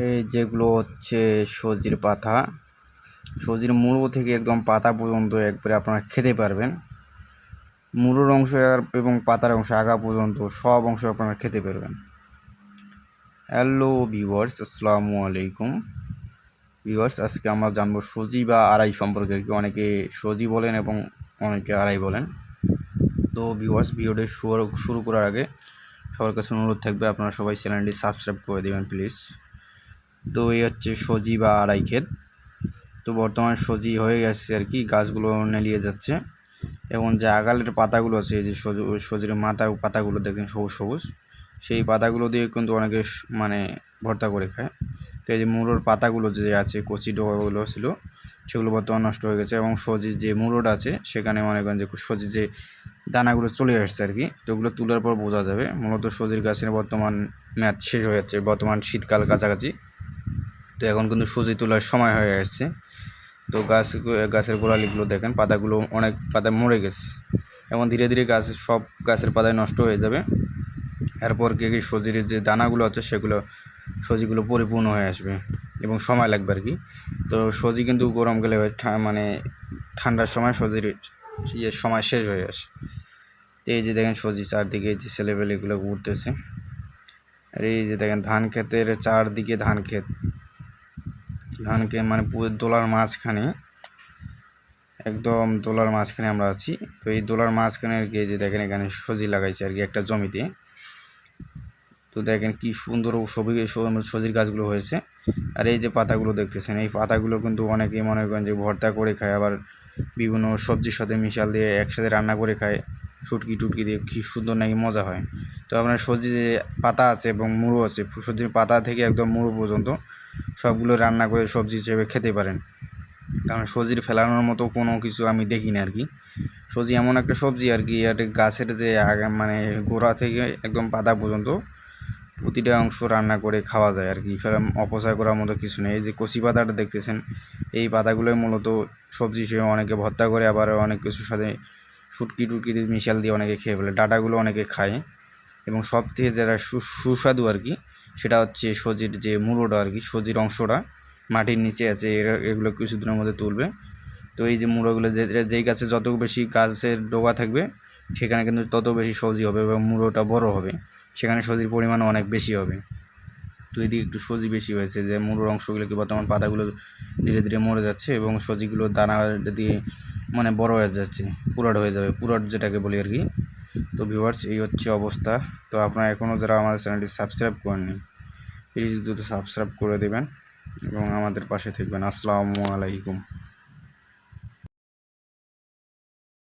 এই যেগুলো হচ্ছে সজির পাতা, সজির মুড়ো থেকে একদম পাতা পর্যন্ত একবারে আপনারা খেতে পারবেন। মুড়োর অংশ এবং পাতার অংশ আগা পর্যন্ত সব অংশ আপনারা খেতে পারবেন। হ্যালো ভিউয়ার্স, আসসালামু আলাইকুম ভিউয়ার্স। আজকে আমরা জানবো সজি বা আড়াই সম্পর্কে। অনেকে সজি বলেন এবং অনেকে আড়াই বলেন। তো ভিউয়ার্স, ভিডিওটি শুরু করার আগে সবার কাছে অনুরোধ থাকবে আপনারা সবাই চ্যানেলটি সাবস্ক্রাইব করে দেবেন প্লিজ। তো এই হচ্ছে সজি বা আড়াই ক্ষেত। তো বর্তমানে সজি হয়ে গেছে আর কি, গাছগুলো নেলিয়ে যাচ্ছে এবং যে আগালের পাতাগুলো আছে, এই যে সজির মাথার পাতাগুলো দেখেন সবুজ সবুজ, সেই পাতাগুলো দিয়ে কিন্তু অনেকে মানে ভর্তা করে খায়। তো এই যে মুড়োর পাতাগুলো যে আছে, কচি ডগাগুলো ছিল, সেগুলো বর্তমানে নষ্ট হয়ে গেছে এবং সজির যে মুড়োটা আছে সেখানে মনে করেন যে সজির যে দানাগুলো চলে আসছে আর কি। তো ওগুলো তোলার পর বোঝা যাবে মূলত সজির গাছের বর্তমান মেয়াদ শেষ হয়ে যাচ্ছে, বর্তমান শীতকাল কাছাকাছি। তো এখন কিন্তু সজি তোলার সময় হয়ে আসছে। তো গাছের গোড়ালিগুলো দেখেন, পাতাগুলো অনেক পাতা মরে গেছে এবং ধীরে ধীরে সব গাছের পাতায় নষ্ট হয়ে যাবে। এরপর কি সজির যে দানাগুলো আছে সজিগুলো পরিপূর্ণ হয়ে আসবে এবং সময় লাগবে আর কি। তো সজি কিন্তু গরমকালে মানে ঠান্ডার সময় সজির সময় শেষ হয়ে আসে। তো এই যে দেখেন সজি চারদিকে যে ছেলেপেলেগুলো ঘুরতেছে। আর এই যে দেখেন ধান ক্ষেতের চারদিকে ধানক্ষেত মানে পুরো দোলার মাঝখানে, একদম দোলার মাঝখানে আমরা আছি। তো এই দোলার মাঝখানে আর কি যে দেখেন এখানে সজি লাগাইছে আর কি একটা জমিতে। তো দেখেন কি সুন্দর সজির গাছগুলো হয়েছে। আর এই যে পাতাগুলো দেখতেছেন, এই পাতাগুলো কিন্তু অনেকেই মনে করেন যে ভর্তা করে খায়, আবার বিভিন্ন সবজির সাথে মিশাল দিয়ে একসাথে রান্না করে খায়, শুটকি টুটকি দিয়ে কি সুন্দর নাকি মজা হয়। তো আপনার সবজি যে পাতা আছে এবং মুড়ো আছে, সবজির পাতা থেকে একদম মুড়ো পর্যন্ত সবগুলো রান্না করে সবজি হিসেবে খেতে পারেন। কারণ সজির ফেলানোর মতো কোনো কিছু আমি দেখি না আর কি। সজি এমন একটা সবজি আর কি, আর গাছের যে মানে গোড়া থেকে একদম পাতা পর্যন্ত প্রতিটা অংশ রান্না করে খাওয়া যায় আর কি, অপচয় করার মতো কিছু নেই। এই যে কচি পাতাটা দেখতেছেন, এই পাতাগুলোই মূলত সবজি হিসেবে অনেকে ভর্তা করে, আবার অনেক কিছুর সাথে শুটকি টুটকি মিশাল দিয়ে অনেকে খেয়ে ফেলে। ডাটাগুলো অনেকে খায় এবং সব থেকে যারা সুস্বাদু আর কি, সেটা হচ্ছে সজির যে মুড়োটা আর কি, সজির অংশটা মাটির নিচে আছে, এগুলো কিছুদিনের মধ্যে তুলবে। তো এই যে মুড়োগুলো যেই গাছে যত বেশি গাছের ডগা থাকবে সেখানে কিন্তু তত বেশি সজি হবে এবং মুড়োটা বড় হবে, সেখানে সজির পরিমাণ অনেক বেশি হবে। তো এদিকে একটু সজি বেশি হয়েছে, যে মুড়োর অংশগুলোকে বর্তমান পাতাগুলো ধীরে ধীরে মরে যাচ্ছে এবং সজিগুলো দানা দিয়ে মানে বড় হয়ে যাচ্ছে, পুরাট হয়ে যাবে, পুরাট যেটাকে বলি আর কি। তো ভিউয়ার্স, এই হচ্ছে অবস্থা। তো আপনারা এখনও যারা আমাদের চ্যানেলটি সাবস্ক্রাইব করেননি, প্লিজ দ্রুত সাবস্ক্রাইব করে দেবেন এবং আমাদের পাশে থাকবেন। আসসালামু আলাইকুম।